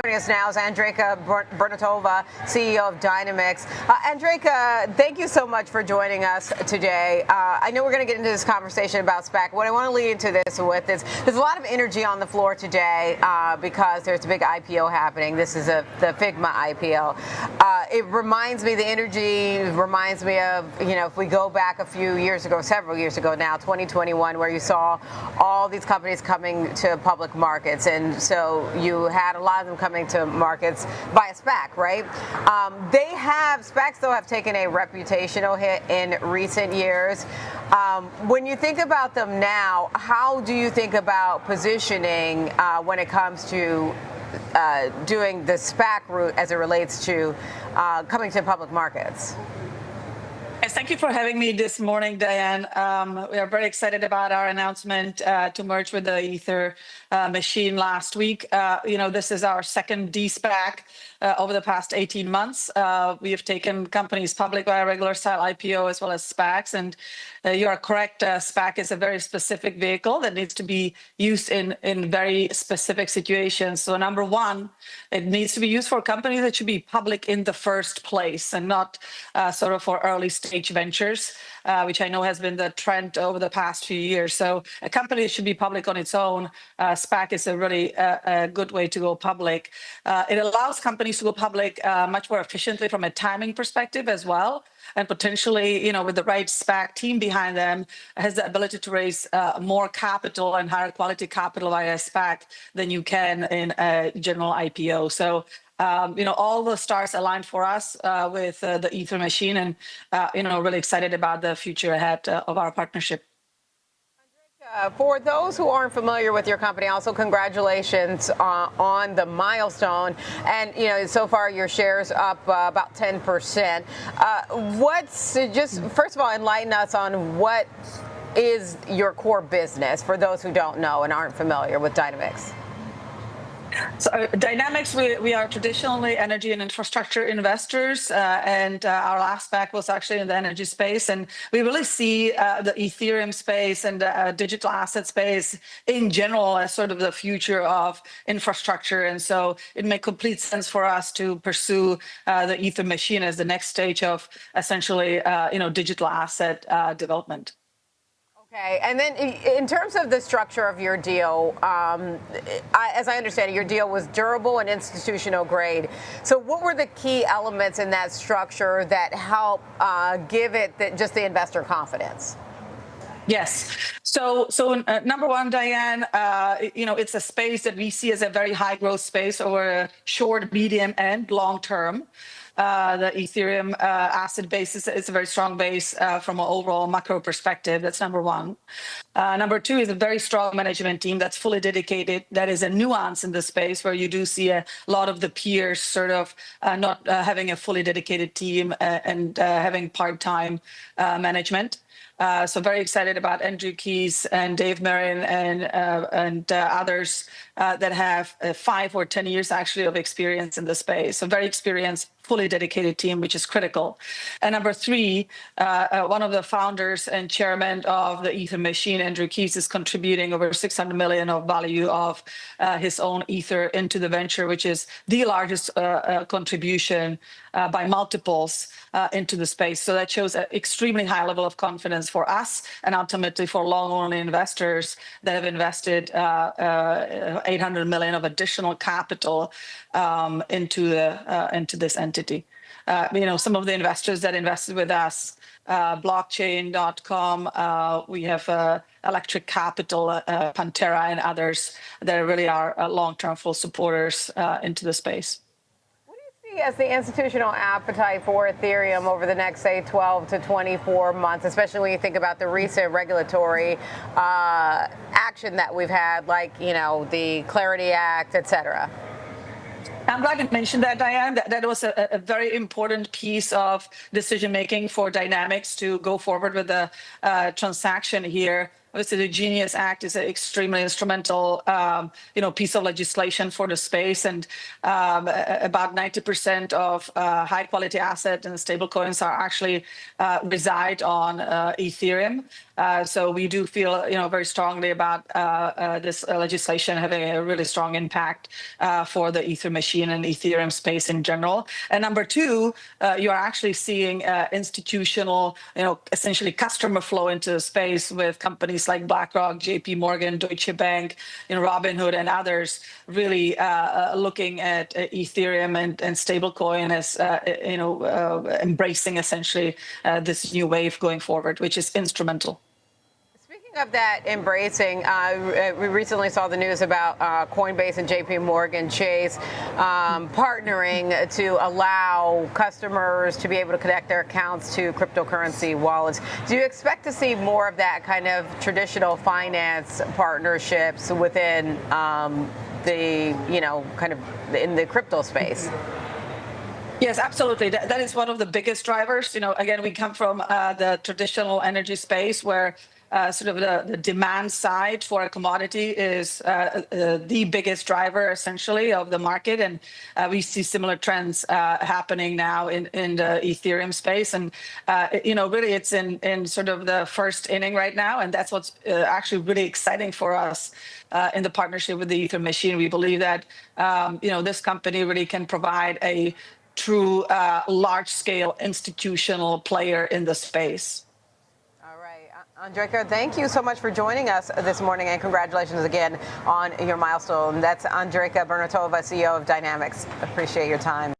Joining us now is Andrejka Bernatova, CEO of Dynamix. Andrejka, thank you so much for joining us today. I know we're going to get into this conversation about SPAC. What I want to lead into this with is there's a lot of energy on the floor today because there's a big IPO happening. This is the Figma IPO. It reminds me, the energy reminds me of, if we go back a few years ago, several years ago now, 2021, where you saw all these companies coming to public markets. And so you had a lot of them coming to markets by a SPAC, right? SPACs though have taken a reputational hit in recent years. When you think about them now, how do you think about positioning when it comes to doing the SPAC route as it relates to coming to public markets? Yes, thank you for having me this morning, Diane. We are very excited about our announcement to merge with the Ether machine last week. This is our second de-SPAC over the past 18 months. We have taken companies public via regular style IPO as well as SPACs. And you are correct, SPAC is a very specific vehicle that needs to be used in very specific situations. So number one, it needs to be used for companies that should be public in the first place and not sort of for early stage ventures, which I know has been the trend over the past few years. So a company that should be public on its own. SPAC is a really good way to go public. It allows companies to go public much more efficiently from a timing perspective as well. And potentially, with the right SPAC team behind them, has the ability to raise more capital and higher quality capital via SPAC than you can in a general IPO. So, all the stars aligned for us with the Ether machine, and really excited about the future ahead of our partnership. For those who aren't familiar with your company, also congratulations on the milestone. And so far your shares up about 10%. First of all, enlighten us on what is your core business for those who don't know and aren't familiar with Dynamix. So Dynamix, we are traditionally energy and infrastructure investors, and our last SPAC was actually in the energy space. And we really see the Ethereum space and the digital asset space in general as sort of the future of infrastructure. And so it made complete sense for us to pursue the Ether machine as the next stage of essentially, digital asset development. Okay, and then in terms of the structure of your deal, as I understand it, your deal was durable and institutional grade. So what were the key elements in that structure that help give it just the investor confidence? Yes. So number one, Diane, it's a space that we see as a very high growth space over a short, medium, and long term. The Ethereum asset base is a very strong base from an overall macro perspective. That's number one. Number two is a very strong management team that's fully dedicated. That is a nuance in the space where you do see a lot of the peers sort of not having a fully dedicated team and having part-time management. So very excited about Andrew Keys and Dave Marin and others that have 5 or 10 years actually of experience in the space. So very experienced, fully dedicated team, which is critical. And number three, one of the founders and chairman of the Ether machine, Andrew Keys, is contributing over $600 million of value of his own Ether into the venture, which is the largest contribution by multiples into the space. So that shows an extremely high level of confidence for us and ultimately for long-only investors that have invested $800 million of additional capital into this entity. Some of the investors that invested with us, blockchain.com, we have Electric Capital, Pantera, and others that really are long-term full supporters into the space. As the institutional appetite for Ethereum over the next, say, 12 to 24 months, especially when you think about the recent regulatory action that we've had, like, the Clarity Act, et cetera? I'm glad you mentioned that, Diane. That was a very important piece of decision-making for Dynamix to go forward with the transaction here. Obviously, the Genius Act is an extremely instrumental, piece of legislation for the space, and about 90% of high-quality assets and stablecoins are actually reside on Ethereum. So we do feel, very strongly about this legislation having a really strong impact for the Ether machine and Ethereum space in general. And number two, you are actually seeing institutional, essentially customer flow into the space with companies like BlackRock, JP Morgan, Deutsche Bank, Robinhood, and others really looking at Ethereum and stablecoin as, embracing essentially this new wave going forward, which is instrumental. Speaking of that embracing, we recently saw the news about Coinbase and JP Morgan Chase partnering to allow customers to be able to connect their accounts to cryptocurrency wallets. Do you expect to see more of that kind of traditional finance partnerships within kind of in the crypto space? Yes, absolutely. That is one of the biggest drivers. Again, we come from the traditional energy space where sort of the demand side for a commodity is the biggest driver, essentially, of the market. And we see similar trends happening now in the Ethereum space. And, really it's in sort of the first inning right now. And that's what's actually really exciting for us in the partnership with the Ether machine. We believe that, this company really can provide a true large-scale institutional player in the space. Andrejka, thank you so much for joining us this morning, and congratulations again on your milestone. That's Andrejka Bernatova, CEO of Dynamix. Appreciate your time.